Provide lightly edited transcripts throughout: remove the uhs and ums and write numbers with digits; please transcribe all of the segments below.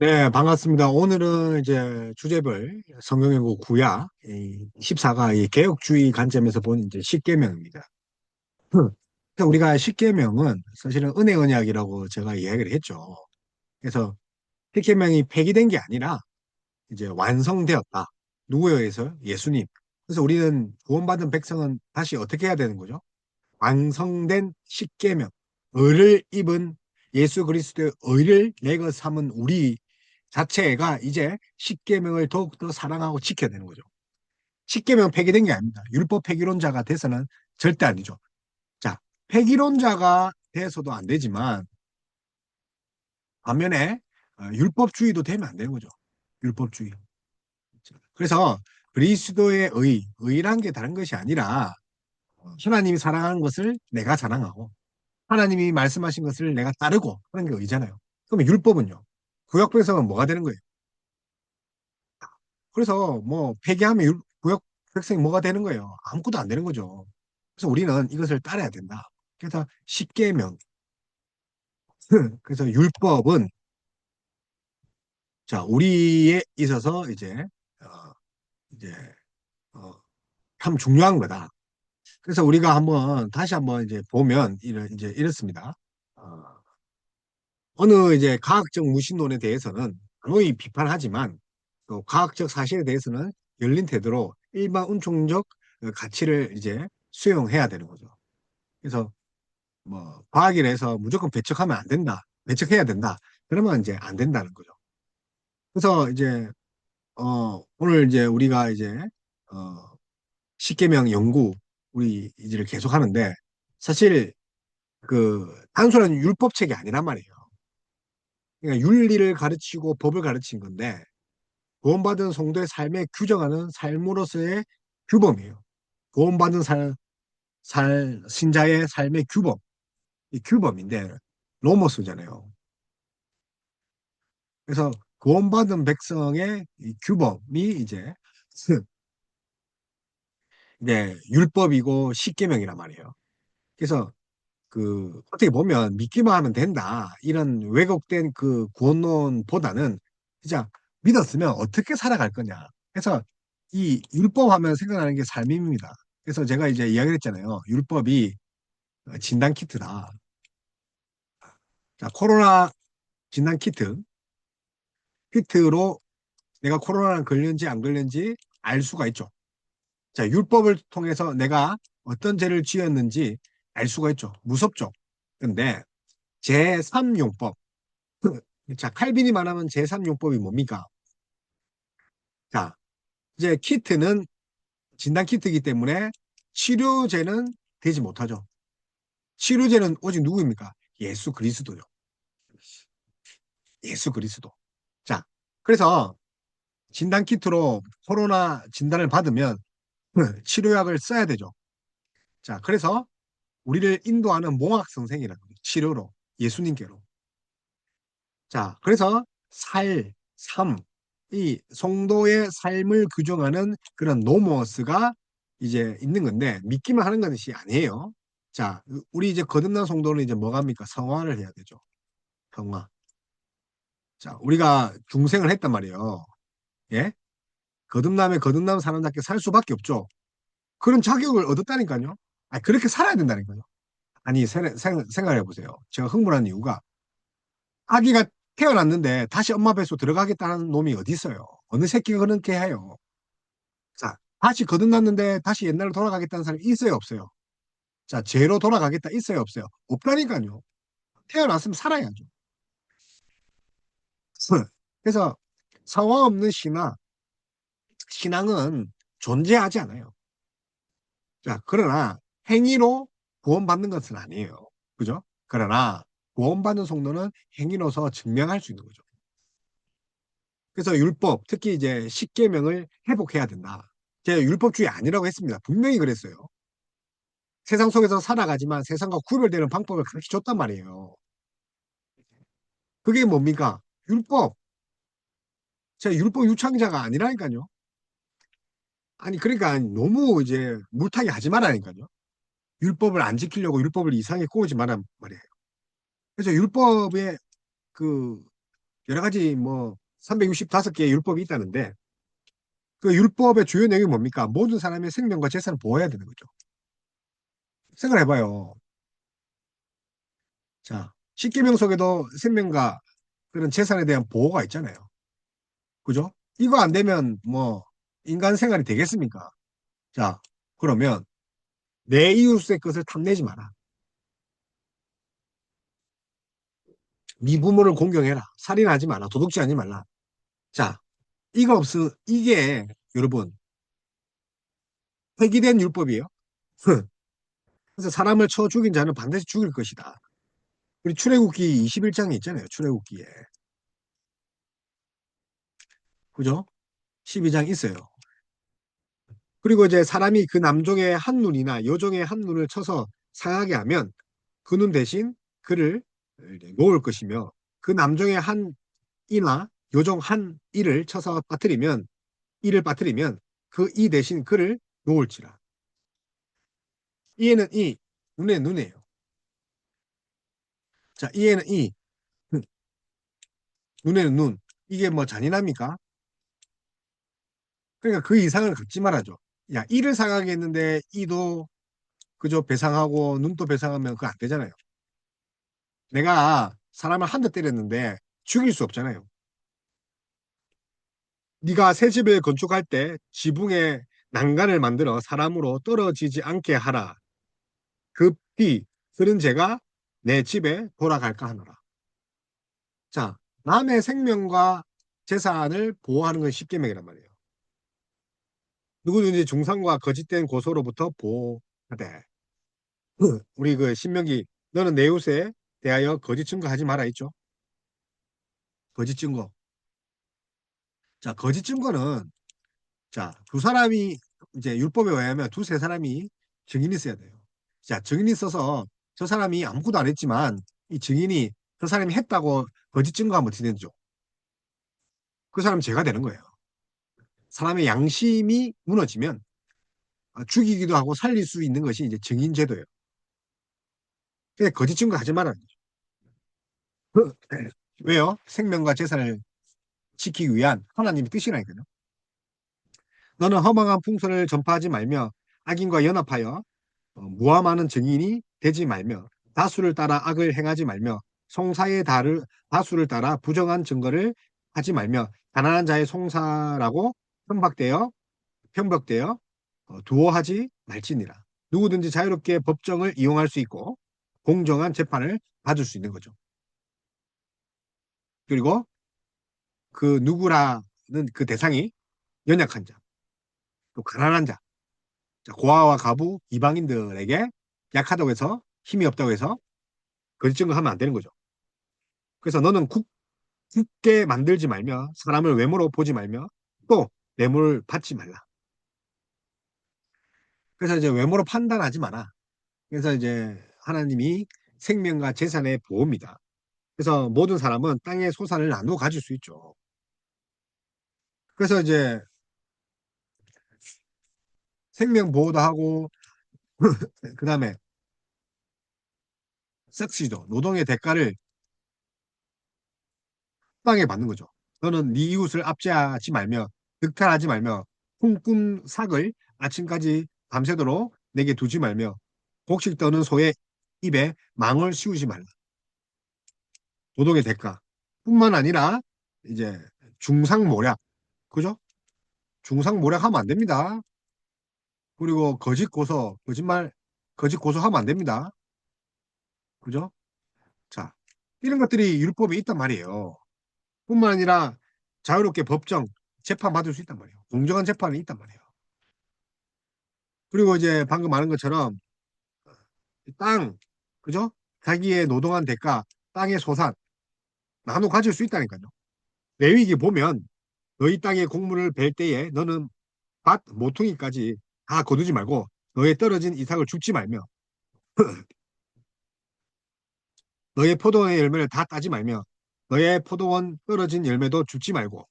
네, 반갑습니다. 오늘은 이제 주제별 성경연구 구약 14가 이 개혁주의 관점에서 본 이제 십계명입니다. 그래서 우리가 십계명은 사실은 은혜 언약이라고 제가 이야기를 했죠. 그래서 십계명이 폐기된 게 아니라 이제 완성되었다. 누구에 의해서? 예수님. 그래서 우리는 구원받은 백성은 다시 어떻게 해야 되는 거죠? 완성된 십계명, 의를 입은 예수 그리스도의 의를 내가 삼은 우리 자체가 이제 십계명을 더욱더 사랑하고 지켜야 되는 거죠. 십계명 폐기된 게 아닙니다. 율법 폐기론자가 돼서는 절대 아니죠. 자, 폐기론자가 돼서도 안 되지만 반면에 율법주의도 되면 안 되는 거죠. 율법주의. 그래서 그리스도의 의란 게 다른 것이 아니라 하나님이 사랑하는 것을 내가 자랑하고 하나님이 말씀하신 것을 내가 따르고 하는 게 의잖아요. 그러면 율법은요? 구약 백성은 뭐가 되는 거예요? 그래서 뭐 폐기하면 구약 백성이 뭐가 되는 거예요? 아무것도 안 되는 거죠. 그래서 우리는 이것을 따라야 된다. 그래서 십계명. 그래서 율법은 자 우리에 있어서 어, 이제 어, 참 중요한 거다. 그래서 우리가 다시 한번 이제 보면 이제 이렇습니다. 어, 어느 이제 과학적 무신론에 대해서는 거의 비판하지만 또 과학적 사실에 대해서는 열린 태도로 일반 운송적 가치를 이제 수용해야 되는 거죠. 그래서 뭐 과학이라서 무조건 배척하면 안 된다. 배척해야 된다. 그러면 이제 안 된다는 거죠. 그래서 이제 오늘 이제 우리가 이제 어 십계명 연구 우리 이제를 계속 하는데 사실 그 단순한 율법책이 아니란 말이에요. 그러니까 윤리를 가르치고 법을 가르친 건데 구원받은 성도의 삶에 규정하는 삶으로서의 규범이에요. 구원받은 신자의 삶의 규범, 이 규범인데 로머스잖아요. 그래서 구원받은 백성의 이 규범이 율법이고 십계명이란 말이에요. 그래서 그 어떻게 보면 믿기만 하면 된다 이런 왜곡된 그 구원론보다는 진짜 믿었으면 어떻게 살아갈 거냐. 그래서 이 율법 하면 생각나는 게 삶입니다. 그래서 제가 이제 이야기를 했잖아요. 율법이 진단 키트다. 자, 코로나 진단 키트로 내가 코로나를 걸렸는지 안 걸렸는지 알 수가 있죠. 자, 율법을 통해서 내가 어떤 죄를 지었는지 알 수가 있죠. 무섭죠. 근데 제3용법. 자, 칼빈이 말하면 제3용법이 뭡니까? 자, 이제 키트는 진단 키트이기 때문에 치료제는 되지 못하죠. 치료제는 오직 누구입니까? 예수 그리스도죠. 예수 그리스도. 자, 그래서 진단 키트로 코로나 진단을 받으면 치료약을 써야 되죠. 자, 그래서 우리를 인도하는 몽학 선생이라는 거죠. 치료로 예수님께로. 자, 그래서 이 성도의 삶을 규정하는 그런 노모스가 이제 있는 건데 믿기만 하는 것이 아니에요. 자, 우리 이제 거듭난 성도는 이제 뭐가 합니까? 성화를 해야 되죠. 성화. 자, 우리가 중생을 했단 말이에요. 예? 거듭남 사람답게 살 수밖에 없죠. 그런 자격을 얻었다니까요. 아니, 그렇게 살아야 된다니까요. 아니, 생각해 보세요. 제가 흥분한 이유가 아기가 태어났는데 다시 엄마 뱃속 들어가겠다는 놈이 어디 있어요? 어느 새끼가 그렇게 해요? 자, 다시 거듭났는데 다시 옛날로 돌아가겠다는 사람이 있어요, 없어요? 자, 죄로 돌아가겠다 있어요, 없어요? 없다니까요. 태어났으면 살아야죠. 그래서 성화 없는 신앙은 존재하지 않아요. 자, 그러나 행위로 구원받는 것은 아니에요. 그죠? 그러나 구원받는 성도는 행위로서 증명할 수 있는 거죠. 그래서 율법, 특히 이제 십계명을 회복해야 된다. 제가 율법주의 아니라고 했습니다. 분명히 그랬어요. 세상 속에서 살아가지만 세상과 구별되는 방법을 가르쳐 줬단 말이에요. 그게 뭡니까? 율법. 제가 율법 유창자가 아니라니까요. 아니, 그러니까 너무 이제 물타기 하지 말라니까요. 율법을 안 지키려고 율법을 이상하게 꼬우지 말란 말이에요. 그래서 율법의 그 여러 가지 뭐 365개 율법이 있다는데 그 율법의 주요 내용이 뭡니까? 모든 사람의 생명과 재산을 보호해야 되는 거죠. 생각해봐요. 자, 십계명 속에도 생명과 그런 재산에 대한 보호가 있잖아요. 그죠? 이거 안 되면 뭐 인간 생활이 되겠습니까? 자, 그러면 내 이웃의 것을 탐내지 마라. 미부모를 공경해라. 살인하지 마라. 도둑질하지 말라. 자, 이게 여러분 획일된 율법이에요. 그래서 사람을 쳐 죽인 자는 반드시 죽일 것이다. 우리 출애굽기 21장에 있잖아요. 출애굽기에. 그죠? 12장 있어요. 그리고 이제 사람이 그 남종의 한 눈이나 여종의 한 눈을 쳐서 상하게 하면 그 눈 대신 그를 이제 놓을 것이며 그 남종의 한 이나 여종 한 이를 쳐서 빠뜨리면 이를 빠뜨리면 그 이 대신 그를 놓을지라. 이에는 이, 눈에 눈이에요. 자, 이에는 이, 눈에는 눈. 이게 뭐 잔인합니까? 그러니까 그 이상을 갖지 말아줘. 야, 이를 상하게 했는데 이도 그저 배상하고 눈도 배상하면 그거 안 되잖아요. 내가 사람을 한 대 때렸는데 죽일 수 없잖아요. 네가 새 집을 건축할 때 지붕에 난간을 만들어 사람으로 떨어지지 않게 하라. 급히 들은 죄가 내 집에 돌아갈까 하노라. 자, 남의 생명과 재산을 보호하는 건 십계명이란 말이에요. 누구든지 중상과 거짓된 고소로부터 보호하되. 우리 그 신명기 너는 내 이웃에 대하여 거짓 증거하지 마라 있죠. 거짓 증거. 자, 거짓 증거는 자, 두 사람이 이제 율법에 의하면 두세 사람이 증인이 있어야 돼요. 자, 증인이 있어서 저 사람이 아무것도 안 했지만 이 증인이 저 사람이 했다고 거짓 증거하면 어떻게 되죠? 그 사람 죄가 되는 거예요. 사람의 양심이 무너지면 죽이기도 하고 살릴 수 있는 것이 이제 증인제도예요. 그래서 거짓 증거 하지 말아요. 왜요? 생명과 재산을 지키기 위한 하나님의 뜻이라니까요. 너는 허망한 풍설을 전파하지 말며 악인과 연합하여 무함하는 증인이 되지 말며 다수를 따라 악을 행하지 말며 송사의 다수를 따라 부정한 증거를 하지 말며 가난한 자의 송사라고 편박되어 두어하지 말지니라. 누구든지 자유롭게 법정을 이용할 수 있고 공정한 재판을 받을 수 있는 거죠. 그리고 그 누구라는 그 대상이 연약한 자, 또 가난한 자, 고아와 가부, 이방인들에게 약하다고 해서 힘이 없다고 해서 거짓 증거하면 안 되는 거죠. 그래서 너는 굳게 만들지 말며 사람을 외모로 보지 말며 또 뇌물을 받지 말라. 그래서 이제 외모로 판단하지 마라. 그래서 이제 하나님이 생명과 재산의 보호입니다. 그래서 모든 사람은 땅의 소산을 나누어 가질 수 있죠. 그래서 이제 생명 보호도 하고 그다음에 섹시도 노동의 대가를 땅에 받는 거죠. 너는 네 이웃을 압제하지 말며 득탈하지 말며 꿈꾼삭을 아침까지 밤새도록 내게 두지 말며 곡식 떠는 소의 입에 망을 씌우지 말라. 노동의 대가 뿐만 아니라 이제 중상모략 그죠? 중상모략하면 안 됩니다. 그리고 거짓 고소하면 안 됩니다. 그죠? 자, 이런 것들이 율법에 있단 말이에요. 뿐만 아니라 자유롭게 법정 재판 받을 수 있단 말이에요. 공정한 재판이 있단 말이에요. 그리고 이제 방금 말한 것처럼 땅, 그죠? 자기의 노동한 대가, 땅의 소산 나눠 가질 수 있다니까요. 레위기 보면 너희 땅의 곡물을 벨 때에 너는 밭 모퉁이까지 다 거두지 말고 너의 떨어진 이삭을 줍지 말며 너의 포도원의 열매를 다 따지 말며 너의 포도원 떨어진 열매도 줍지 말고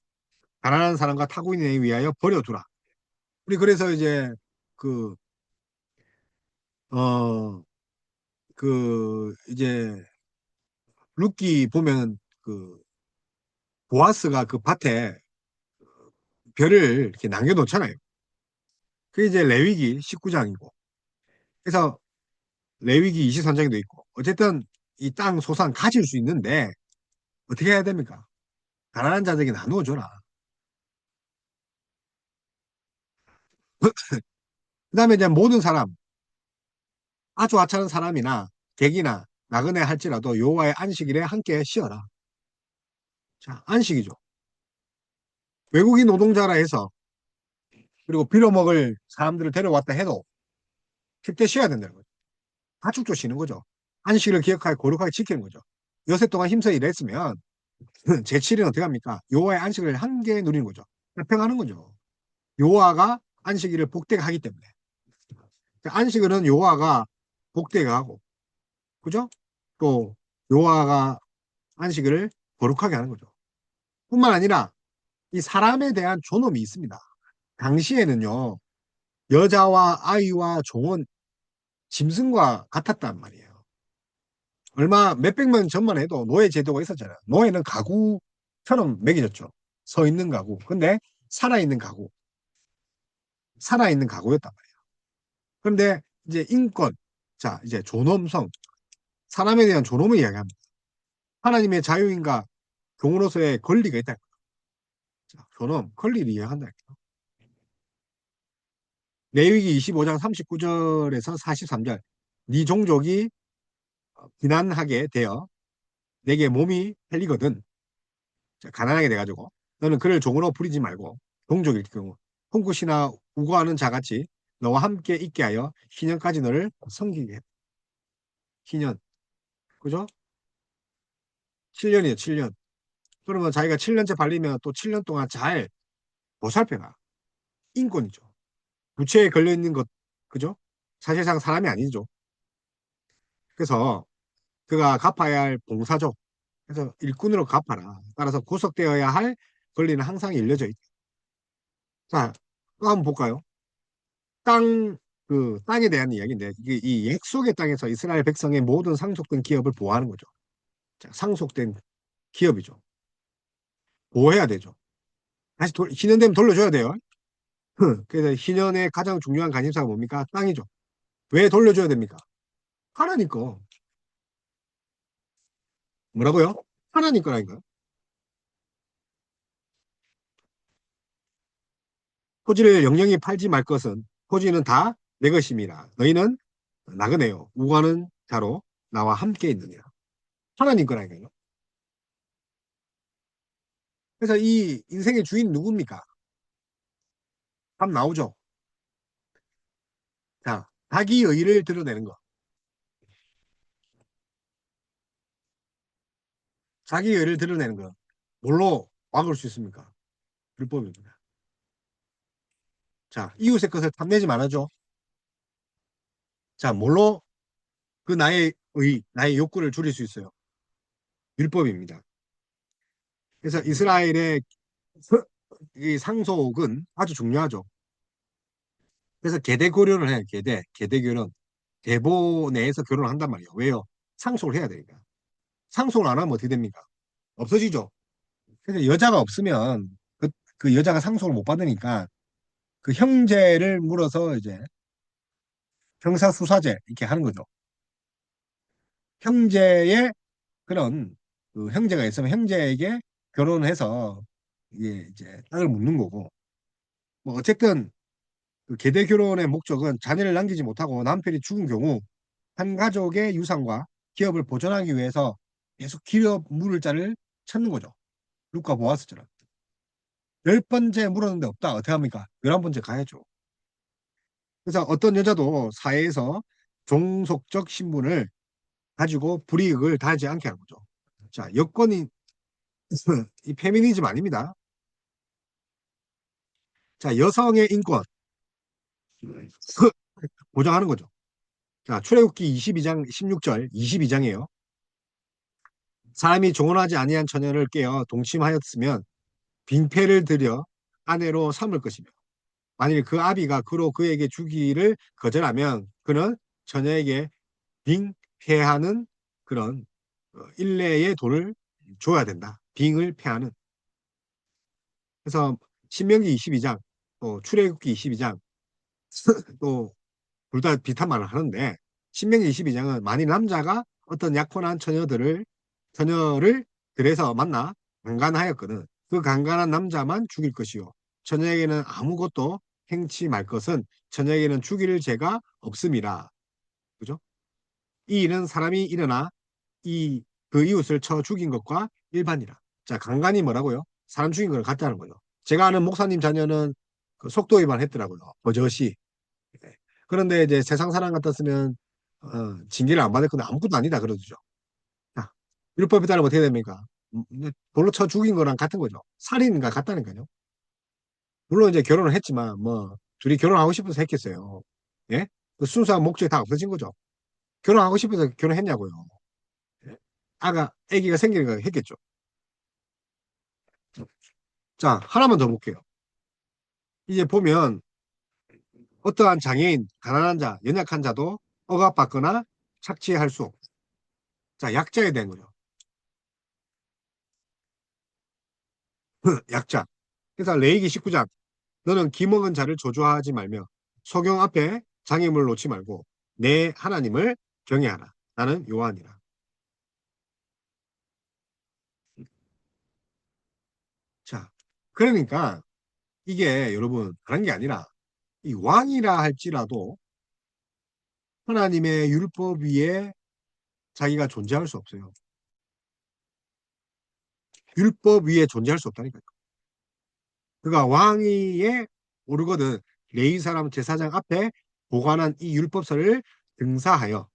가난한 사람과 타국인에 위하여 버려두라. 우리 그래서 이제 그, 어, 이제 룻기 보면 그 보아스가 그 밭에 별을 이렇게 남겨놓잖아요. 그게 이제 레위기 19장이고. 그래서 레위기 23장에도 있고. 어쨌든 이 땅 소산 가질 수 있는데 어떻게 해야 됩니까? 가난한 자들에게 나누어 줘라. 그다음에 이제 모든 사람, 아주 하찮은 사람이나 객이나 나그네 할지라도 여호와의 안식일에 함께 쉬어라. 자, 안식이죠. 외국인 노동자라 해서 그리고 빌어먹을 사람들을 데려왔다 해도 그때 쉬어야 된다는 거죠. 가축조 쉬는 거죠. 안식일을 기억하게 거룩하게 지키는 거죠. 여세 동안 힘써 일했으면 제7일은 어떻게 합니까? 여호와의 안식을 함께 누리는 거죠. 평하는 거죠. 여호와가 안식일을 복되게 하기 때문에. 안식일은 여호와가 복되게 하고, 그죠? 또 여호와가 안식일을 거룩하게 하는 거죠. 뿐만 아니라 이 사람에 대한 존엄이 있습니다. 당시에는요, 여자와 아이와 종은 짐승과 같았단 말이에요. 얼마 몇백만 전만 해도 노예 제도가 있었잖아요. 노예는 가구처럼 매겨졌죠. 서 있는 가구. 근데 살아있는 가구. 살아있는 가구였단 말이에요. 그런데 이제 인권, 자, 이제 존엄성, 사람에 대한 존엄을 이야기합니다. 하나님의 자유인과 종으로서의 권리가 있다. 자, 존엄, 권리를 이야기한다. 레위기 25장 39절에서 43절. 네 종족이 비난하게 되어 내게 몸이 팔리거든. 자, 가난하게 돼가지고 너는 그를 종으로 부리지 말고 동족일 경우 홍굿이나 우고하는 자같이 너와 함께 있게 하여 희년까지 너를 섬기게 해. 희년. 그죠? 7년이에요, 7년. 그러면 자기가 7년째 발리면 또 7년 동안 잘 보살펴가. 인권이죠. 부채에 걸려있는 것, 그죠? 사실상 사람이 아니죠. 그래서 그가 갚아야 할 봉사죠. 그래서 일꾼으로 갚아라. 따라서 구속되어야 할 권리는 항상 일려져 있다. 자, 또 한번 볼까요? 땅, 그 땅에 대한 이야기인데 이게 이 약속의 땅에서 이스라엘 백성의 모든 상속된 기업을 보호하는 거죠. 자, 상속된 기업이죠. 보호해야 되죠. 다시 희년되면 돌려줘야 돼요. 그래서 희년의 가장 중요한 관심사가 뭡니까? 땅이죠. 왜 돌려줘야 됩니까? 하나님 거. 뭐라고요? 하나님 거라니까요. 토지를 영영이 팔지 말 것은 토지는 다 내 것임이라. 너희는 나그네요. 우고하는 자로 나와 함께 있느니라. 하나님 거라니까요. 그래서 이 인생의 주인 누굽니까? 답 나오죠. 자, 자기 의의를 드러내는 거. 자기 의의를 드러내는 거. 뭘로 막을 수 있습니까? 율법입니다. 자, 이웃의 것을 탐내지 말아줘. 자, 뭘로 그 나의 나의 욕구를 줄일 수 있어요? 율법입니다. 그래서 이스라엘의 이 상속은 아주 중요하죠. 그래서 계대 교련을 해요. 계대 교련. 대보 내에서 결혼을 한단 말이에요. 왜요? 상속을 해야 되니까. 상속을 안 하면 어떻게 됩니까? 없어지죠. 그래서 여자가 없으면 그 여자가 상속을 못 받으니까 그 형제를 물어서 이제 형사수사제 이렇게 하는 거죠. 형제의 그런 그 형제가 있으면 형제에게 결혼해서 이게 이제 땅을 묻는 거고 뭐 어쨌든 그 계대 결혼의 목적은 자녀를 남기지 못하고 남편이 죽은 경우 한 가족의 유산과 기업을 보존하기 위해서 계속 기업 물을 자를 찾는 거죠. 루카 보아스처럼. 10번째 물었는데 없다. 어떻게 합니까? 11번째 가야죠. 그래서 어떤 여자도 사회에서 종속적 신분을 가지고 불이익을 당하지 않게 하는 거죠. 자, 여건이 이 페미니즘 아닙니다. 자, 여성의 인권 보장하는 거죠. 자, 출애굽기 22장 16절 22장이에요. 사람이 종혼하지 아니한 처녀를 깨어 동침하였으면 빙패를 들여 아내로 삼을 것이며 만일 그 아비가 그로 그에게 주기를 거절하면 그는 처녀에게 빙패하는 그런 일례의 돈을 줘야 된다. 빙을 패하는. 그래서 신명기 22장, 또 출애굽기 22장, 또 둘 다 비슷한 말을 하는데, 신명기 22장은 만일 남자가 어떤 약혼한 처녀를 들에서 만나 강간하였거든. 그 강간한 남자만 죽일 것이요. 처녀에게는 아무것도 행치 말 것은 처녀에게는 죽일 죄가 없음이라. 그죠? 이 일은 사람이 일어나 그 이웃을 쳐 죽인 것과 일반이라. 자, 강간이 뭐라고요? 사람 죽인 걸 같다는 거죠. 제가 아는 목사님 자녀는 그 속도 위반했더라고요. 버젓이. 네. 그런데 이제 세상 사람 같았으면 징계를 안 받을 건 아무것도 아니다 그러죠. 자, 율법에 따르면 어떻게 됩니까? 돌로 쳐 죽인 거랑 같은 거죠. 살인과 같다니까요. 물론 이제 결혼을 했지만 뭐 둘이 결혼하고 싶어서 했겠어요. 예? 그 순수한 목적이 다 없어진 거죠. 결혼하고 싶어서 결혼했냐고요. 예? 아기가 생기는 거 했겠죠. 자, 하나만 더 볼게요. 이제 보면 어떠한 장애인, 가난한 자, 연약한 자도 억압받거나 착취할 수 없고. 자, 약자에 대한 거죠. 약자. 그래서 레위기 19장. 너는 기먹은 자를 조조하지 말며 소경 앞에 장애물을 놓지 말고 내 하나님을 경외하라. 나는 요한이라. 자, 그러니까 이게 여러분 그런 게 아니라 이 왕이라 할지라도 하나님의 율법 위에 자기가 존재할 수 없어요. 율법 위에 존재할 수 없다니까요. 그가 왕위에 오르거든 레위 사람 제사장 앞에 보관한 이 율법서를 등사하여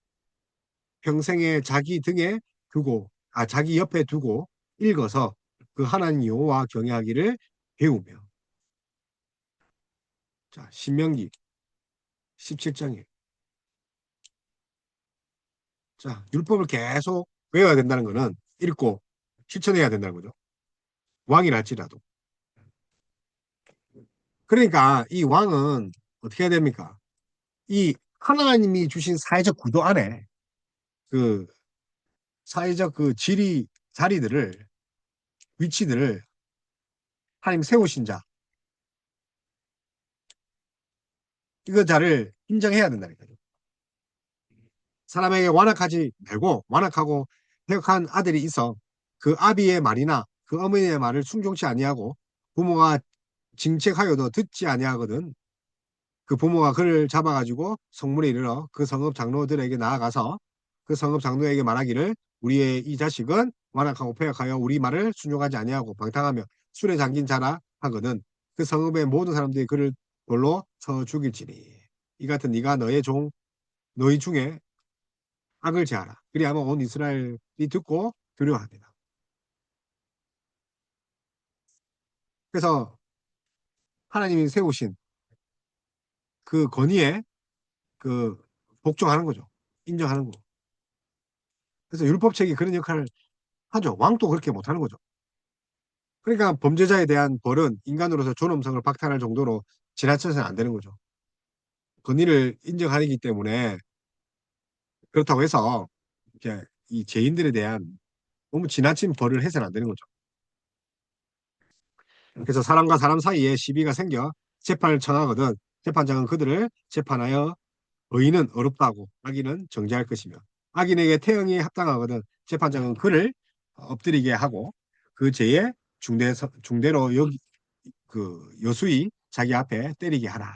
평생에 자기 옆에 두고 읽어서 그 하나님 여호와 경외하기를 배우며. 자, 신명기 17장에. 자, 율법을 계속 외워야 된다는 거는 읽고 실천해야 된다는 거죠. 왕이랄지라도. 그러니까 이 왕은 어떻게 해야 됩니까? 이 하나님이 주신 사회적 구도 안에 그 사회적 그 위치들을 하나님 세우신 자, 이거 자를 인정해야 된다니까요. 사람에게 완악하지 말고 완악하고 해역한 아들이 있어 그 아비의 말이나 그 어머니의 말을 순종치 아니하고 부모가 징책하여도 듣지 아니하거든. 그 부모가 그를 잡아가지고 성문에 이르러 그 성읍 장로들에게 나아가서 그 성읍 장로에게 말하기를 우리의 이 자식은 완악하고 패역하여 우리 말을 순종하지 아니하고 방탕하며 술에 잠긴 자라 하거든. 그 성읍의 모든 사람들이 그를 돌로 쳐 죽일지니 이 같은 네가 너희 중에 악을 제하라. 그리하면 온 이스라엘이 듣고 두려워합니다. 그래서 하나님이 세우신 그 권위에 그 복종하는 거죠. 인정하는 거. 그래서 율법책이 그런 역할을 하죠. 왕도 그렇게 못하는 거죠. 그러니까 범죄자에 대한 벌은 인간으로서 존엄성을 박탈할 정도로 지나쳐서는 안 되는 거죠. 권위를 인정하기 때문에 그렇다고 해서 이제 이 죄인들에 대한 너무 지나친 벌을 해서는 안 되는 거죠. 그래서 사람과 사람 사이에 시비가 생겨 재판을 청하거든 재판장은 그들을 재판하여 의인은 어렵다고 악인은 정죄할 것이며 악인에게 태형이 합당하거든 재판장은 그를 엎드리게 하고 그 죄의 중대로 여수히 자기 앞에 때리게 하라.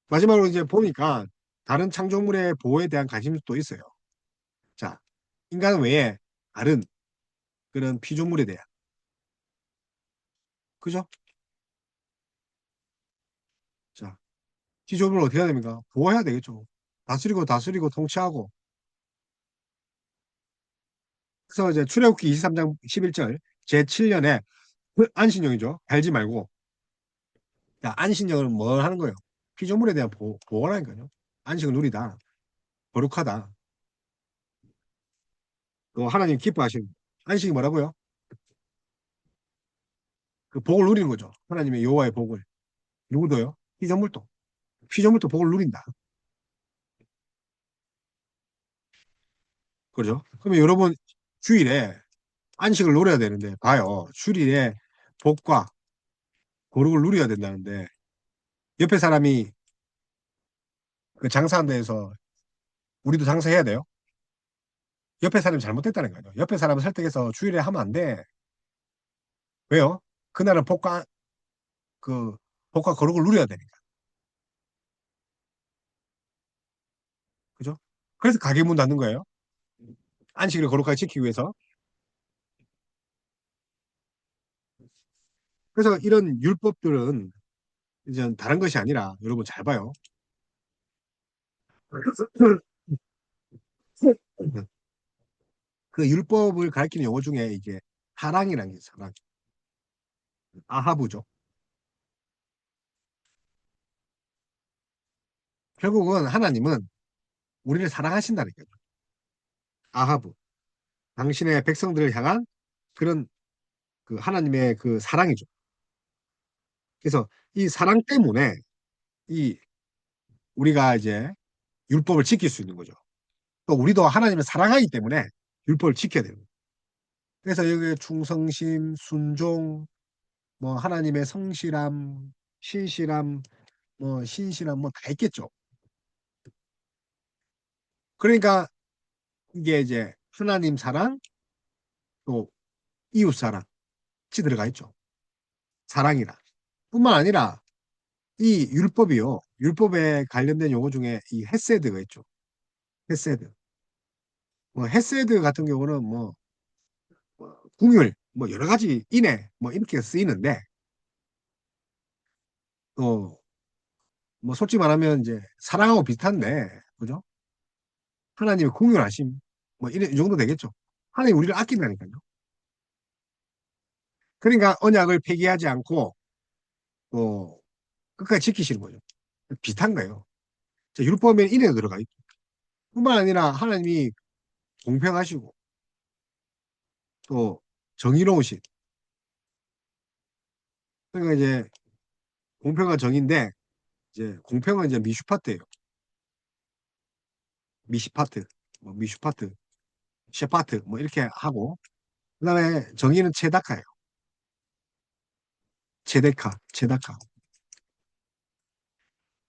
마지막으로 이제 보니까 다른 창조물의 보호에 대한 관심도 있어요. 자, 인간 외에 다른 그런 피조물에 대한 그죠? 자, 피조물을 어떻게 해야 됩니까? 보호해야 되겠죠. 다스리고 통치하고. 그래서 이제 출애굽기 23장 11절 제7년에 안신령이죠. 달지 말고. 야, 안신령은 뭘 하는 거예요? 피조물에 대한 보호라니까요. 안식을 누리다. 거룩하다. 또 하나님 기뻐하시는 안식이 뭐라고요? 그 복을 누리는 거죠. 하나님의 여호와의 복을. 누구도요? 피조물도. 피조물도 복을 누린다. 그죠? 그러면 여러분 주일에 안식을 노려야 되는데, 봐요. 주일에 복과 거룩을 누려야 된다는데, 옆에 사람이 그 장사한 데에서 우리도 장사해야 돼요? 옆에 사람이 잘못됐다는 거죠. 옆에 사람을 설득해서 주일에 하면 안 돼. 왜요? 그날은 그, 복과 거룩을 누려야 되니까. 그죠? 그래서 가게 문 닫는 거예요. 안식일을 거룩하게 지키기 위해서. 그래서 이런 율법들은 이제 다른 것이 아니라, 여러분 잘 봐요. 그 율법을 가리키는 용어 중에 이게 사랑이라는 게 사랑. 아하부죠. 결국은 하나님은 우리를 사랑하신다는 거죠. 아하부. 당신의 백성들을 향한 그런 그 하나님의 그 사랑이죠. 그래서 이 사랑 때문에 이 우리가 이제 율법을 지킬 수 있는 거죠. 또 우리도 하나님을 사랑하기 때문에 율법을 지켜야 돼요. 그래서 여기 충성심, 순종, 뭐 하나님의 성실함, 신실함, 뭐 신실함 뭐 다 있겠죠. 그러니까 이게 이제 하나님 사랑 또 이웃 사랑 같이 들어가 있죠. 사랑이라. 뿐만 아니라 이 율법이요. 율법에 관련된 용어 중에 이 헤세드가 있죠. 헤세드. 뭐 헤세드 같은 경우는 뭐 궁율, 뭐 여러 가지 인애, 뭐 이렇게 쓰이는데 또 뭐 솔직히 말하면 이제 사랑하고 비슷한데 그죠? 하나님의 궁율하심 뭐 이런 이 정도 되겠죠. 하나님 우리를 아낀다니까요. 그러니까 언약을 폐기하지 않고 또 끝까지 지키시는 거죠. 비슷한 거예요. 율법에는 인애가 들어가 있고 뿐만 아니라 하나님이 공평하시고 또 정의로우신 그러니까 이제 공평한 정의인데 이제 공평은 이제 미슈파트예요. 미시파트, 뭐 미슈파트, 셰파트 뭐 이렇게 하고 그다음에 정의는 체다카예요. 체데카.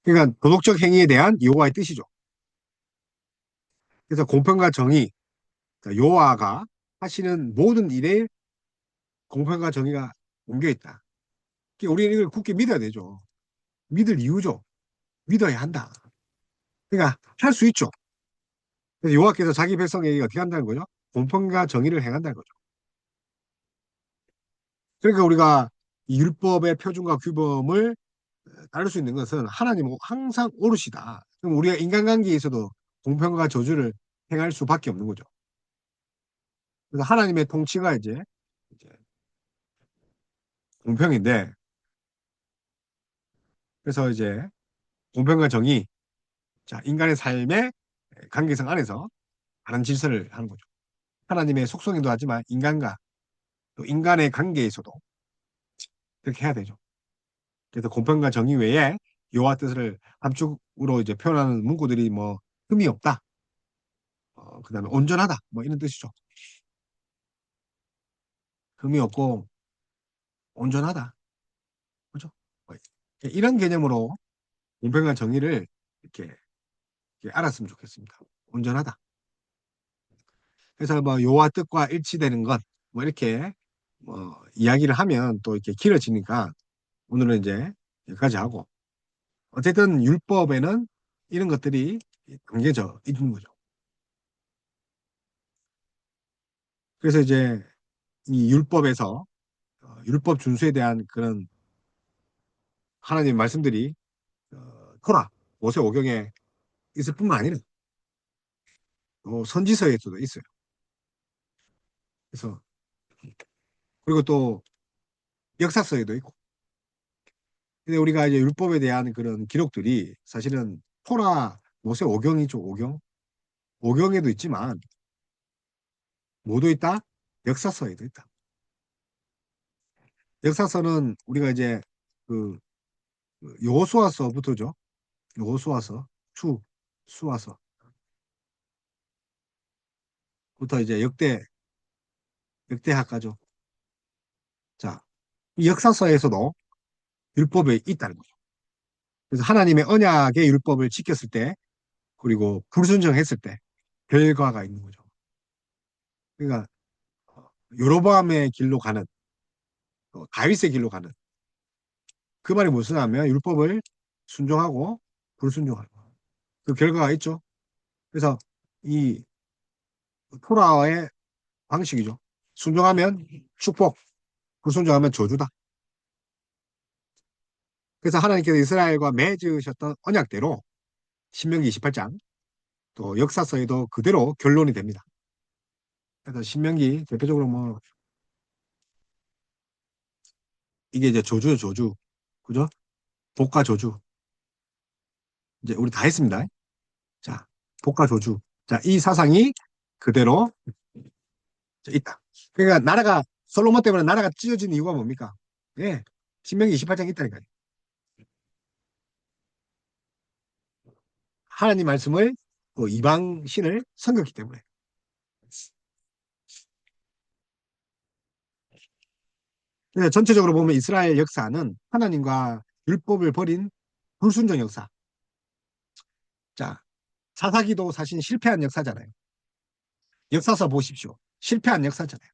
그러니까 도덕적 행위에 대한 여호와의 뜻이죠. 그래서 공평과 정의, 그러니까 여호와가 하시는 모든 일에 공평과 정의가 옮겨 있다. 그러니까 우리는 이걸 굳게 믿어야 되죠. 믿을 이유죠. 믿어야 한다. 그러니까 할 수 있죠. 그래서 여호와께서 자기 백성에게 어떻게 한다는 거죠? 공평과 정의를 행한다는 거죠. 그러니까 우리가 이 율법의 표준과 규범을 따를 수 있는 것은 하나님은 항상 옳으시다. 그럼 우리가 인간관계에서도 공평과 저주를 행할 수밖에 없는 거죠. 그래서 하나님의 통치가 이제 공평인데, 그래서 이제 공평과 정의, 자, 인간의 삶의 관계성 안에서 다른 질서를 하는 거죠. 하나님의 속성이기도 하지만 인간과 또 인간의 관계에서도 그렇게 해야 되죠. 그래서 공평과 정의 외에 여호와 뜻을 함축으로 이제 표현하는 문구들이 뭐 흠이 없다, 그다음에 온전하다, 뭐 이런 뜻이죠. 흠이 없고 온전하다, 그죠? 뭐 이런 개념으로 공평과 정의를 이렇게 알았으면 좋겠습니다. 온전하다. 그래서 뭐 여호와 뜻과 일치되는 것, 뭐 이렇게 뭐 이야기를 하면 또 이렇게 길어지니까 오늘은 이제 여기까지 하고 어쨌든 율법에는 이런 것들이 담겨져 있는 거죠. 그래서 이제 이 율법에서 율법 준수에 대한 그런 하나님의 말씀들이 토라, 모세오경에 있을 뿐만 아니라 또 선지서에서도 있어요. 그래서 그리고 또 역사서에도 있고. 근데 우리가 이제 율법에 대한 그런 기록들이 사실은 토라, 모세오경이죠, 오경. 오경에도 있지만 뭐도 있다? 역사서에도 있다. 역사서는 우리가 이제 그 여호수아서부터죠. 여호수아서, 수아서부터 이제 역대 역대학가죠. 자, 이 역사서에서도 율법이 있다는 거죠. 그래서 하나님의 언약의 율법을 지켰을 때, 그리고 불순종했을 때 결과가 있는 거죠. 그러니까 여로보암의 길로 가는, 다윗의 길로 가는, 그 말이 무슨 하면 율법을 순종하고 불순종하는 그 결과가 있죠. 그래서 이 토라의 방식이죠. 순종하면 축복, 불순종하면 저주다. 그래서 하나님께서 이스라엘과 맺으셨던 언약대로 신명기 28장, 또 역사서에도 그대로 결론이 됩니다. 그래서 신명기 대표적으로 뭐 이게 이제 저주요, 저주. 그죠? 복과 저주. 이제 우리 다 했습니다. 자, 복과 저주. 자, 이 사상이 그대로 있다. 그러니까 나라가 솔로몬 때문에 나라가 찢어진 이유가 뭡니까? 예. 신명기 28장 있다니까요. 하나님 말씀을 그 이방 신을 섬겼기 때문에. 그래서 전체적으로 보면 이스라엘 역사는 하나님과 율법을 버린 불순종 역사. 자, 사사기도 사실 실패한 역사잖아요. 역사서 보십시오. 실패한 역사잖아요.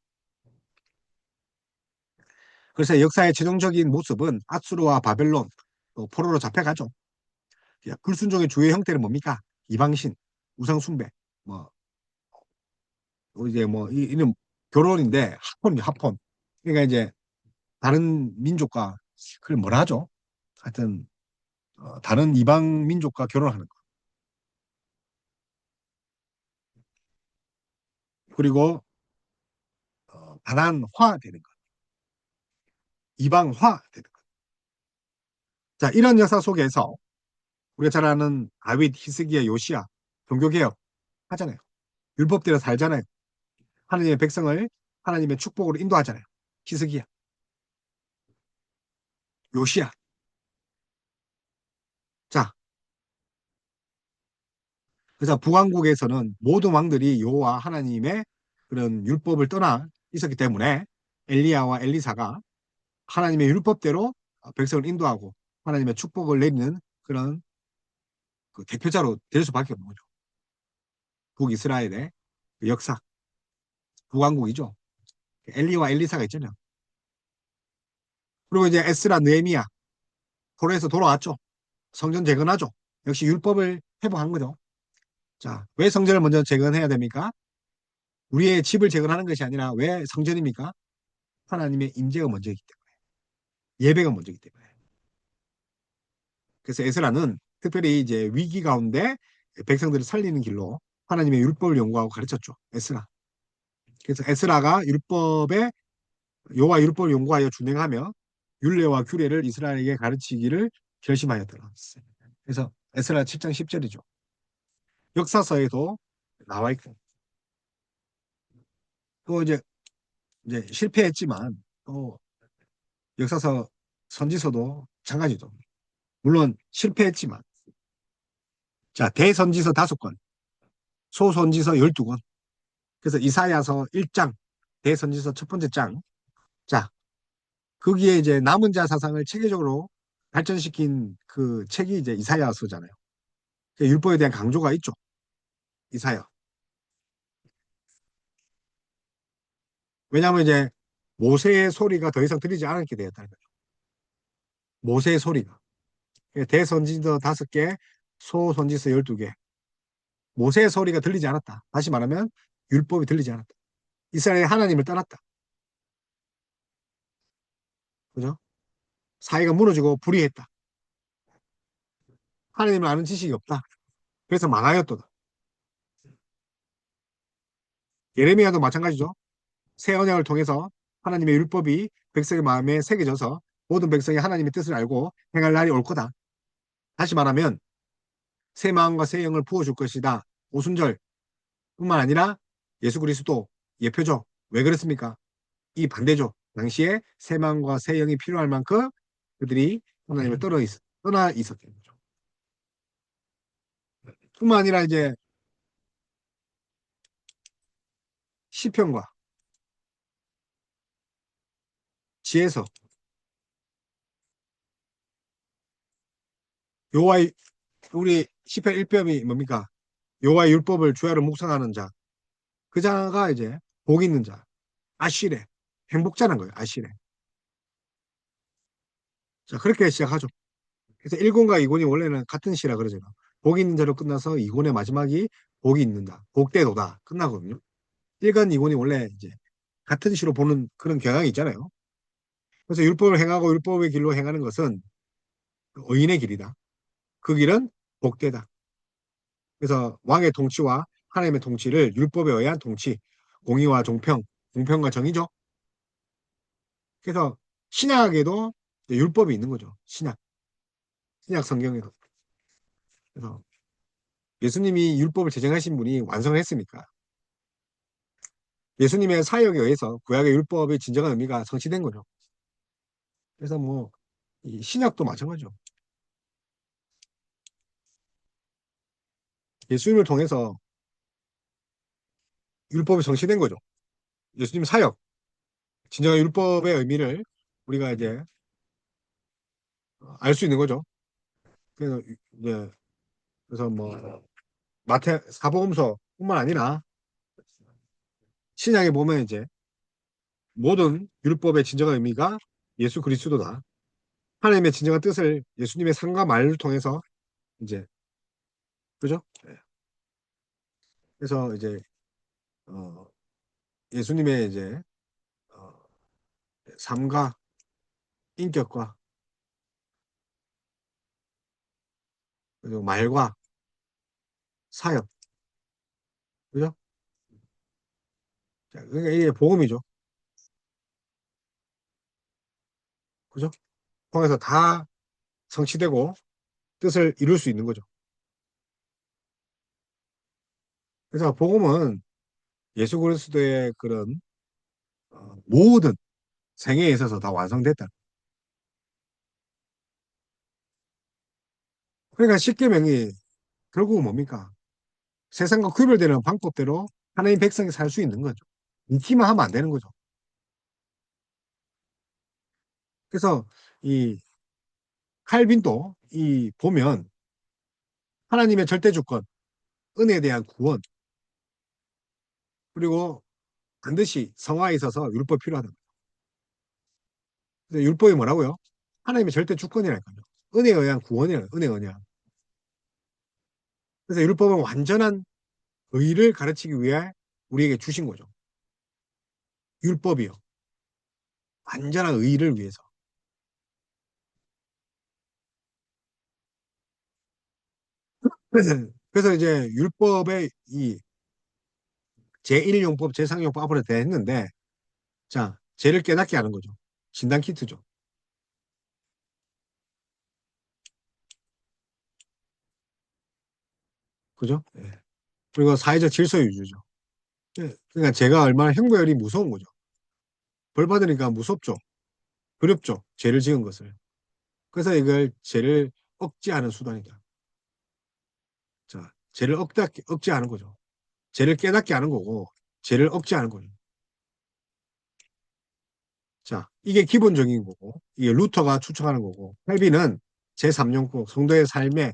그래서 역사의 최종적인 모습은 아수르와 바벨론, 또 포로로 잡혀가죠. 불순종의 주요 형태는 뭡니까? 이방신, 우상숭배, 뭐, 이제 뭐, 이는 결혼인데, 합혼이죠, 합혼. 그러니까 이제, 다른 민족과, 그걸 뭐라 하죠? 하여튼, 다른 이방 민족과 결혼하는 거. 그리고, 다난화 되는 거. 이방화 되는 거. 자, 이런 역사 속에서, 우리가 잘 아는 다윗, 히스기야, 요시야, 종교개혁 하잖아요. 율법대로 살잖아요. 하나님의 백성을 하나님의 축복으로 인도하잖아요. 히스기야, 요시야. 자, 그래서 북왕국에서는 모든 왕들이 여호와 하나님의 그런 율법을 떠나 있었기 때문에 엘리야와 엘리사가 하나님의 율법대로 백성을 인도하고 하나님의 축복을 내리는 그런 그 대표자로 될 수밖에 없는 거죠. 북이스라엘의 그 역사, 북왕국이죠. 엘리와 엘리사가 있잖아요. 그리고 이제 에스라, 느헤미야, 포로에서 돌아왔죠. 성전 재건하죠. 역시 율법을 회복한 거죠. 자, 왜 성전을 먼저 재건해야 됩니까? 우리의 집을 재건하는 것이 아니라 왜 성전입니까? 하나님의 임재가 먼저이기 때문에. 예배가 먼저이기 때문에. 그래서 에스라는 특별히 이제 위기 가운데 백성들을 살리는 길로 하나님의 율법을 연구하고 가르쳤죠. 에스라. 그래서 에스라가 율법에 여호와 율법을 연구하여 준행하며 율례와 규례를 이스라엘에게 가르치기를 결심하였더라. 그래서 에스라 7장 10절이죠. 역사서에도 나와 있고 또 이제 실패했지만 또 역사서 선지서도 마찬가지죠. 물론 실패했지만 자 대선지서 5권, 소선지서 12권. 그래서 이사야서 1장, 대선지서 첫 번째 장. 자 거기에 이제 남은 자 사상을 체계적으로 발전시킨 그 책이 이제 이사야서잖아요. 그 율법에 대한 강조가 있죠. 이사야. 왜냐하면 이제 모세의 소리가 더 이상 들리지 않게 되었다는 거죠. 모세의 소리가. 대선지서 5개, 소선지서 12개. 모세의 소리가 들리지 않았다. 다시 말하면 율법이 들리지 않았다. 이스라엘이 하나님을 떠났다. 그죠? 사회가 무너지고 불의했다. 하나님을 아는 지식이 없다. 그래서 망하였도다. 예레미야도 마찬가지죠. 새 언약을 통해서 하나님의 율법이 백성의 마음에 새겨져서 모든 백성이 하나님의 뜻을 알고 행할 날이 올 거다. 다시 말하면 새 마음과 새 영을 부어줄 것이다. 오순절 뿐만 아니라 예수 그리스도 예표죠. 왜 그렇습니까? 이 반대죠. 당시에 새 마음과 새 영이 필요할 만큼 그들이 하나님을 떠나 있었던 거죠. 뿐만 아니라 이제 시편과 지에서 여호와의 우리 시편 1편이 뭡니까? 여호와의 율법을 주야로 묵상하는 자. 그 자가 이제 복 있는 자. 아시레. 행복자는 거예요. 아시레. 자, 그렇게 시작하죠. 그래서 1권과 2권이 원래는 같은 시라 그러잖아. 복이 있는 자로 끝나서 2권의 마지막이 복이 있는다. 복대도다. 끝나거든요. 1권, 2권이 원래 이제 같은 시로 보는 그런 경향이 있잖아요. 그래서 율법을 행하고 율법의 길로 행하는 것은 의인의 길이다. 그 길은 복되다. 그래서 왕의 통치와 하나님의 통치를 율법에 의한 통치, 공의와 종평, 공평과 정의죠. 그래서 신약에도 율법이 있는 거죠. 신약 성경에도. 그래서 예수님이 율법을 제정하신 분이 완성을 했으니까 예수님의 사역에 의해서 구약의 율법의 진정한 의미가 성취된 거죠. 그래서 뭐 이 신약도 마찬가지죠. 예수님을 통해서 율법이 성취된 거죠. 예수님 사역, 진정한 율법의 의미를 우리가 이제 알 수 있는 거죠. 그래서 이제 그래서 뭐 마태 사복음서뿐만 아니라 신약에 보면 이제 모든 율법의 진정한 의미가 예수 그리스도다. 하나님의 진정한 뜻을 예수님의 삶과 말을 통해서 이제 그죠? 예. 그래서 이제 어, 예수님의 이제 어, 삶과 인격과 그리고 말과 사역, 그죠? 자, 그러니까 이게 복음이죠, 그죠? 통해서 다 성취되고 뜻을 이룰 수 있는 거죠. 그래서 복음은 예수 그리스도의 그런 모든 생애에 있어서 다 완성됐다. 그러니까 십계명이 결국은 뭡니까? 세상과 구별되는 방법대로 하나님 백성이 살 수 있는 거죠. 잊기만 하면 안 되는 거죠. 그래서 이 칼빈도 이 보면 하나님의 절대 주권, 은혜에 대한 구원, 그리고 반드시 성화에 있어서 율법 필요하다. 근데 율법이 뭐라고요? 하나님의 절대 주권이라니까요. 은혜에 의한 구원이라요. 은혜에 의한. 그래서 율법은 완전한 의를 가르치기 위해 우리에게 주신 거죠. 율법이요. 완전한 의를 위해서. 그래서 이제 율법의 이 제1용법, 제3용법 앞으로 됐는데, 자, 죄를 깨닫게 하는 거죠. 진단 키트죠. 그죠? 예. 그리고 사회적 질서 유지죠. 예. 그러니까 제가 얼마나 형벌이 무서운 거죠. 벌 받으니까 무섭죠. 두렵죠. 죄를 지은 것을. 그래서 이걸 죄를 억제하는 수단이다. 자, 죄를 억제하는 거죠. 죄를 깨닫게 하는 거고, 죄를 억제하는 거죠. 자, 이게 기본적인 거고, 이게 루터가 추천하는 거고, 헬비는 제3용법, 성도의 삶의,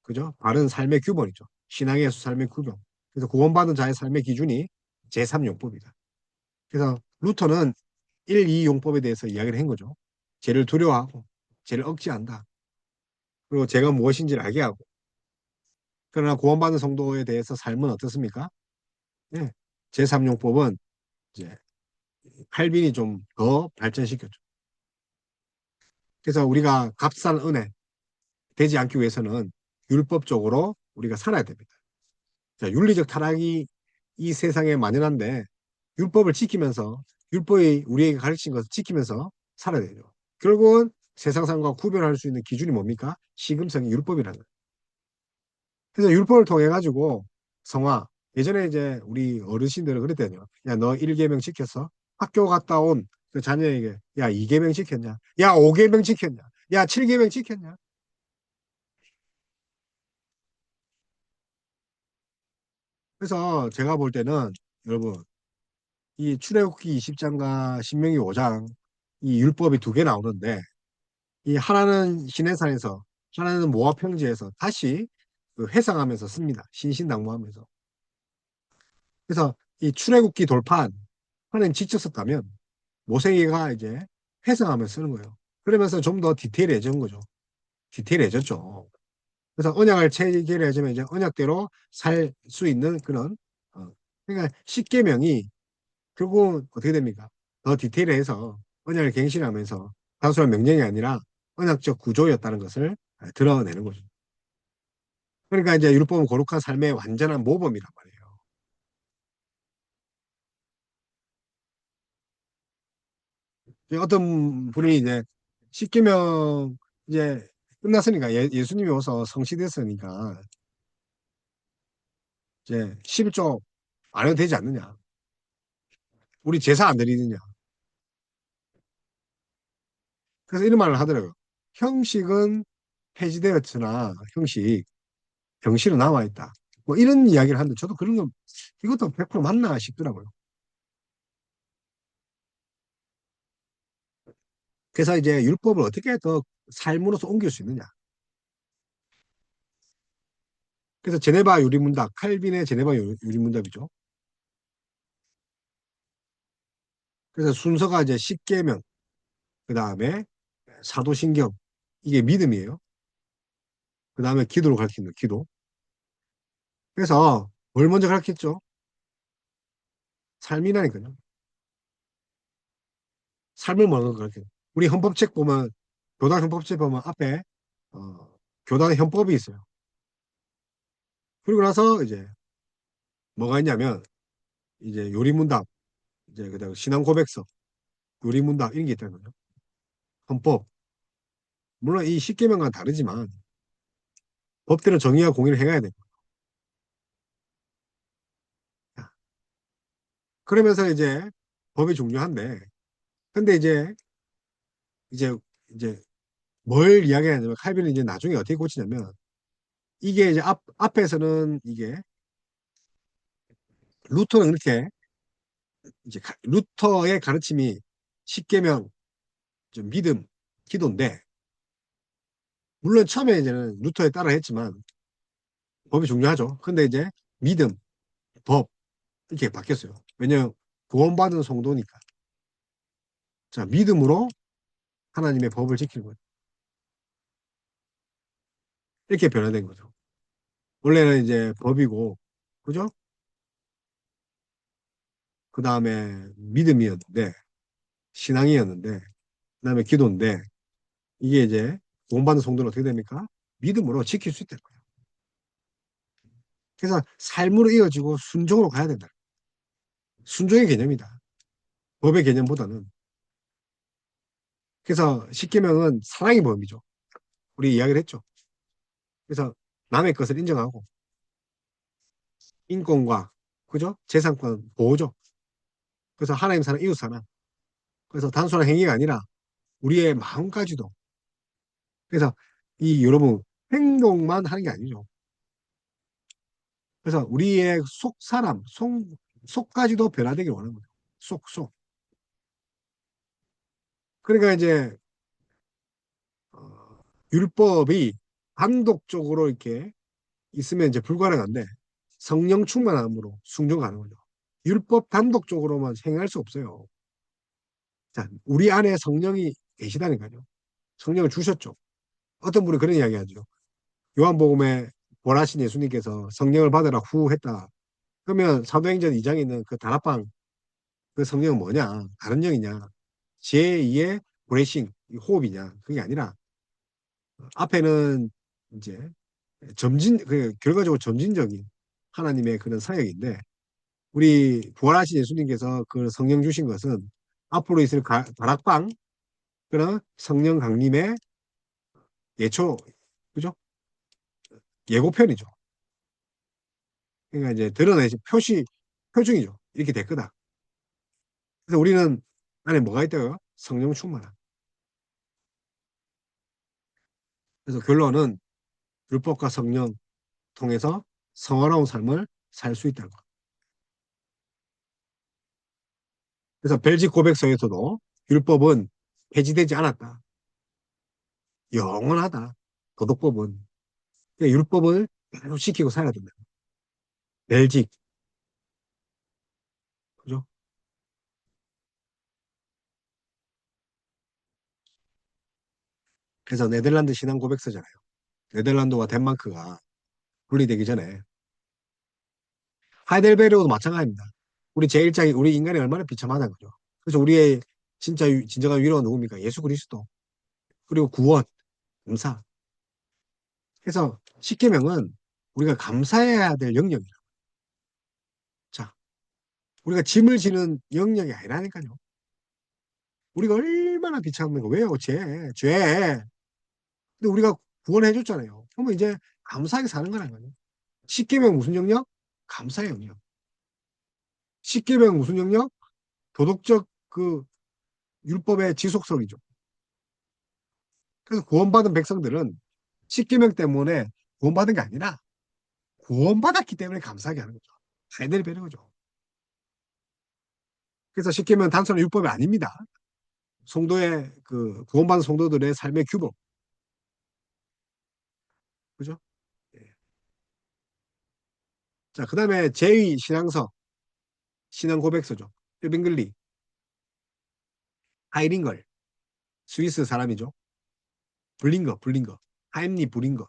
그죠? 바른 삶의 규범이죠. 신앙의 삶의 규범. 그래서 구원받은 자의 삶의 기준이 제3용법이다. 그래서 루터는 1, 2용법에 대해서 이야기를 한 거죠. 죄를 두려워하고, 죄를 억제한다. 그리고 죄가 무엇인지를 알게 하고, 그러나 구원받은 성도에 대해서 삶은 어떻습니까? 예. 제3용법은 이제 칼빈이 좀 더 발전시켰죠. 그래서 우리가 값싼 은혜 되지 않기 위해서는 율법적으로 우리가 살아야 됩니다. 자, 윤리적 타락이 이 세상에 만연한데 율법을 지키면서 율법이 우리에게 가르친 것을 지키면서 살아야 되죠. 결국은 세상 사람과 구별할 수 있는 기준이 뭡니까? 시금성이 율법이라는 거예요. 그래서 율법을 통해 가지고 성화 예전에 이제 우리 어르신들은 그랬대요. 야, 너 1계명 지켰어? 학교 갔다 온 그 자녀에게 야, 2계명 지켰냐? 야, 5계명 지켰냐? 야, 7계명 지켰냐? 그래서 제가 볼 때는 여러분 이 출애굽기 20장과 신명기 5장 이 율법이 두 개 나오는데 이 하나는 시내산에서 하나는 모압 평지에서 다시 그 회상하면서 씁니다. 신신당부하면서. 그래서 이 출애굽기 돌판 하나님 직접 썼다면 모세기가 이제 회상하면서 쓰는 거예요. 그러면서 좀 더 디테일해진 거죠. 디테일해졌죠. 그래서 언약을 체결해주면 이제 언약대로 살 수 있는 그런 그러니까 십계명이 결국은 어떻게 됩니까? 더 디테일해서 언약을 갱신하면서 단순한 명령이 아니라 언약적 구조였다는 것을 드러내는 거죠. 그러니까 이제 율법은 거룩한 삶의 완전한 모범이란 말이에요. 이제 어떤 분이 이제 십계명 이제 끝났으니까 예수님이 오서 성취됐으니까 이제 11조 안 해도 되지 않느냐. 우리 제사 안 드리느냐. 그래서 이런 말을 하더라고요. 형식은 폐지되었으나 형식은 남아있다. 뭐 이런 이야기를 하는데 저도 그런 거 이것도 100% 맞나 싶더라고요. 그래서 이제 율법을 어떻게 더 삶으로서 옮길 수 있느냐. 그래서 제네바 유리문답, 칼빈의 제네바 유리문답이죠. 그래서 순서가 이제 십계명, 그 다음에 사도신경, 이게 믿음이에요. 그 다음에 기도를 가르치는 기도. 그래서 뭘 먼저 가르쳤죠? 삶이라니까요. 삶을 먼저 가르쳐요. 우리 헌법책 보면 교단 헌법책 보면 앞에 교단의 헌법이 있어요. 그리고 나서 이제 뭐가 있냐면 이제 요리문답, 이제 그다음 신앙 고백서, 요리문답 이런 게 있다는 거죠. 헌법. 물론 이 십계명과는 다르지만 법대로 정의와 공의를 행해야 돼요. 그러면서 이제 법이 중요한데 근데 이제 이제 뭘 이야기하냐면 칼빈은 이제 나중에 어떻게 고치냐면 이게 이제 앞에서는 이게 루터는 이렇게 이제 루터의 가르침이 십계명, 좀 믿음, 기도인데 물론 처음에 이제는 루터에 따라 했지만 법이 중요하죠. 근데 이제 믿음, 법 이렇게 바뀌었어요. 왜냐하면 구원받은 성도니까. 자, 믿음으로 하나님의 법을 지키는 거예요. 이렇게 변화된 거죠. 원래는 이제 법이고, 그죠? 그 다음에 믿음이었는데, 신앙이었는데, 그 다음에 기도인데, 이게 이제 구원받은 성도는 어떻게 됩니까? 믿음으로 지킬 수 있다는 거예요. 그래서 삶으로 이어지고 순종으로 가야 된다. 순종의 개념이다. 법의 개념보다는. 그래서 십계명은 사랑의 범위죠. 우리 이야기를 했죠. 그래서 남의 것을 인정하고 인권과 그죠? 재산권 보호죠. 그래서 하나님 사랑, 이웃 사랑. 그래서 단순한 행위가 아니라 우리의 마음까지도. 그래서 이 여러분 행동만 하는 게 아니죠. 그래서 우리의 속 사람, 속까지도 변화되길 원하는 거예요. 속. 그러니까 이제 율법이 단독적으로 이렇게 있으면 이제 불가능한데 성령 충만함으로 순종 가는 거죠. 율법 단독적으로만 행할 수 없어요. 자, 우리 안에 성령이 계시다니까요. 성령을 주셨죠. 어떤 분이 그런 이야기 하죠. 요한복음에 원하신 예수님께서 성령을 받으라 후 했다. 그러면 사도행전 2장에 있는 그 다락방 그 성령은 뭐냐? 다른 영이냐? 제2의 브레싱, 호흡이냐? 그게 아니라 앞에는 이제 결과적으로 점진적인 하나님의 그런 사역인데 우리 부활하신 예수님께서 그 성령 주신 것은 앞으로 있을 다락방 그런 성령 강림의 예초, 그죠? 예고편이죠. 그러니까 이제 드러내지 표중이죠. 이렇게 될 거다. 그래서 우리는 안에 뭐가 있다고요? 성령 충만함. 그래서 결론은 율법과 성령 통해서 성화로운 삶을 살 수 있다는 거. 그래서 벨직 고백서에서도 율법은 폐지되지 않았다. 영원하다. 도덕법은. 그러니까 율법을 계속 지키고 살아야 된다. 벨직, 그죠? 그래서 네덜란드 신앙 고백서잖아요. 네덜란드와 덴마크가 분리되기 전에 하이델베르크도 마찬가지입니다. 우리 제1장이 우리 인간이 얼마나 비참하다는 거죠. 그래서 우리의 진짜 진정한 위로가 누굽니까? 예수 그리스도. 그리고 구원, 감사. 그래서 십계명은 우리가 감사해야 될 영역이라. 자, 우리가 짐을 지는 영역이 아니라니까요. 우리가 얼마나 비참한 거 왜요? 죄. 근데 우리가 구원해 줬잖아요. 그러면 이제 감사하게 사는 거라는 거예요. 십계명 무슨 영역? 감사의 영역. 십계명 무슨 영역? 도덕적 그 율법의 지속성이죠. 그래서 구원받은 백성들은 십계명 때문에 구원받은 게 아니라 구원받았기 때문에 감사하게 하는 거죠. 하이델 베르거죠. 그래서 십계명 단순한 율법이 아닙니다. 성도의 그 구원받은 성도들의 삶의 규범, 그죠? 예. 자, 그다음에 제2 신앙서, 신앙 고백서죠. 일빙글리, 하이링걸, 스위스 사람이죠. 블링거, 하임리 브링거.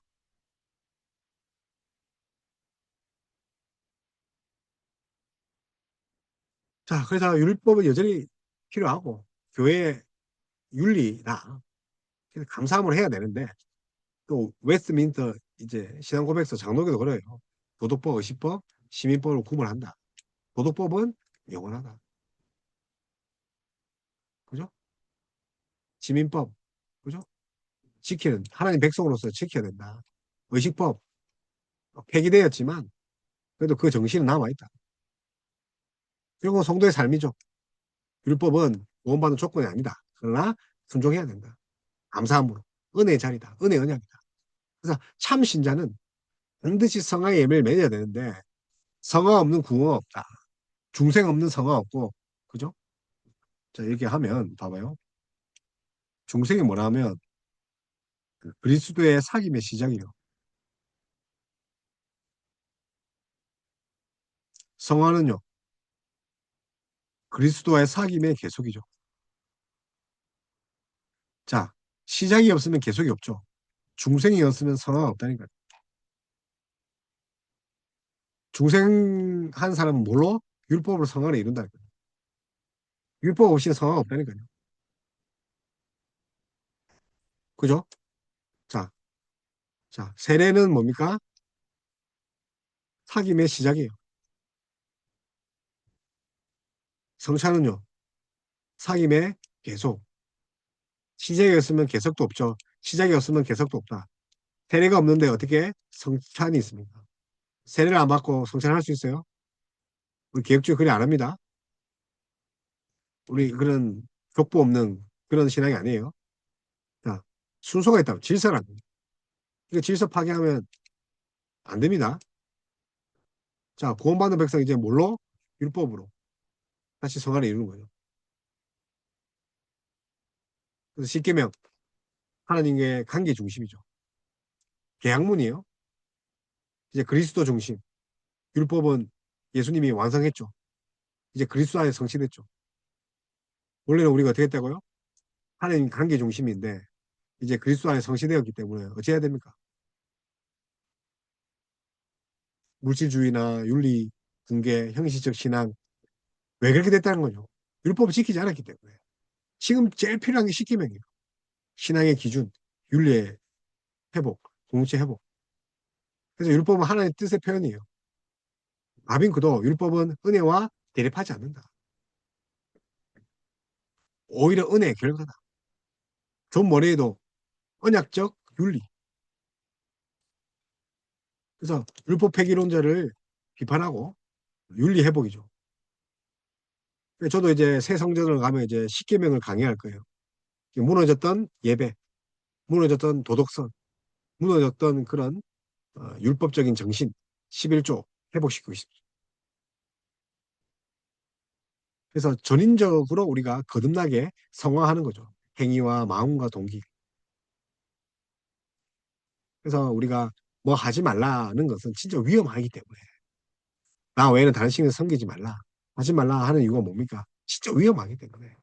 자, 그래서 율법은 여전히 필요하고 교회 윤리나 감사함을 해야 되는데 또 웨스트민스터 이제 신앙 고백서 장로교도 그래요. 도덕법, 의식법, 시민법을 구분한다. 도덕법은 영원하다. 그죠? 시민법, 그죠? 지키는 하나님 백성으로서 지켜야 된다. 의식법 폐기되었지만 그래도 그 정신은 남아있다. 그리고 성도의 삶이죠. 율법은 구원받는 조건이 아니다. 그러나 순종해야 된다. 감사함으로. 은혜의 자리다. 은혜 언약이다. 그래서 참 신자는 반드시 성화의 예배를 맺어야 되는데 성화 없는 구원 없다. 중생 없는 성화 없고 그죠? 자 이렇게 하면 봐봐요. 중생이 뭐라 하면 그 그리스도의 사귐의 시작이요. 성화는요. 그리스도와의 사귐의 계속이죠. 자 시작이 없으면 계속이 없죠. 중생이 없으면 성화가 없다니까요. 중생한 사람은 뭘로? 율법으로 성화를 이룬다니까요. 율법 없이는 성화가 없다니까요. 그죠? 자, 자, 세례는 뭡니까? 사귐의 시작이에요. 성찬은요, 사귐의 계속. 시작이 없으면 계속도 없죠. 시작이 없으면 계속도 없다. 세례가 없는데 어떻게 성찬이 있습니까? 세례를 안 받고 성찬할 수 있어요? 우리 개혁주의 그리 안 합니다. 우리 그런 족보 없는 그런 신앙이 아니에요. 자, 순서가 있다고 질서란. 이거 질서 파괴하면 안 됩니다. 자, 구원받는 백성 이제 뭘로? 율법으로 다시 성화를 이루는 거죠. 그래서 십계명 하나님의 관계 중심이죠. 계약문이에요. 이제 그리스도 중심. 율법은 예수님이 완성했죠. 이제 그리스도 안에 성취됐죠. 원래는 우리가 어떻게 했다고요? 하나님 관계 중심인데 이제 그리스도 안에 성취되었기 때문에 어찌해야 됩니까? 물질주의나 윤리, 붕괴, 형식적 신앙 왜 그렇게 됐다는 거죠? 율법을 지키지 않았기 때문에. 지금 제일 필요한 게 십계명이에요. 신앙의 기준, 윤리의 회복, 공동체 회복. 그래서 율법은 하나님의 뜻의 표현이에요. 아빈크도 율법은 은혜와 대립하지 않는다. 오히려 은혜의 결과다. 존 머레이도 언약적 윤리. 그래서 율법 폐기론자를 비판하고 윤리 회복이죠. 저도 이제 새 성전을 가면 이제 십계명을 강의할 거예요. 무너졌던 예배, 무너졌던 도덕성, 무너졌던 그런 율법적인 정신, 11조 회복시키고 있습니다. 그래서 전인적으로 우리가 거듭나게 성화하는 거죠. 행위와 마음과 동기. 그래서 우리가 뭐 하지 말라는 것은 진짜 위험하기 때문에 나 외에는 다른 신을 섬기지 말라. 하지 말라 하는 이유가 뭡니까? 진짜 위험하기 때문에.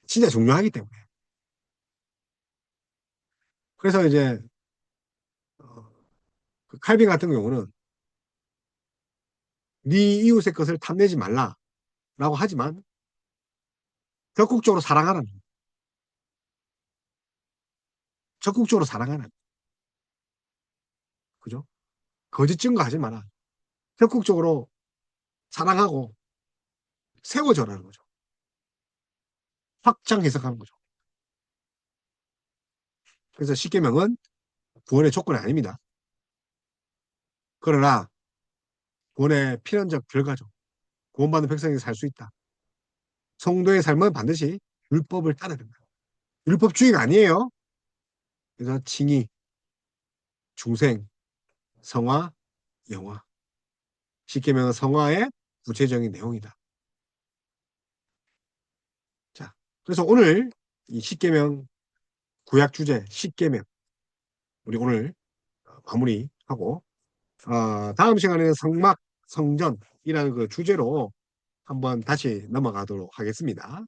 진짜 중요하기 때문에. 그래서 이제 어, 그 칼빈 같은 경우는 네 이웃의 것을 탐내지 말라라고 하지만 적극적으로 사랑하라는 거예요. 적극적으로 사랑하라는 거예요. 그죠? 거짓 증거하지 마라. 적극적으로 사랑하고 세워져라는 거죠. 확장 해석하는 거죠. 그래서 십계명은 구원의 조건이 아닙니다. 그러나 구원의 필연적 결과죠. 구원받는 백성이 살 수 있다. 성도의 삶은 반드시 율법을 따라야 된다. 율법주의가 아니에요. 그래서 칭의, 중생, 성화, 영화. 십계명은 성화의 구체적인 내용이다. 자, 그래서 오늘 이 십계명 구약 주제 십계명 우리 오늘 마무리하고 다음 시간에는 성막, 성전이라는 그 주제로 한번 다시 넘어가도록 하겠습니다.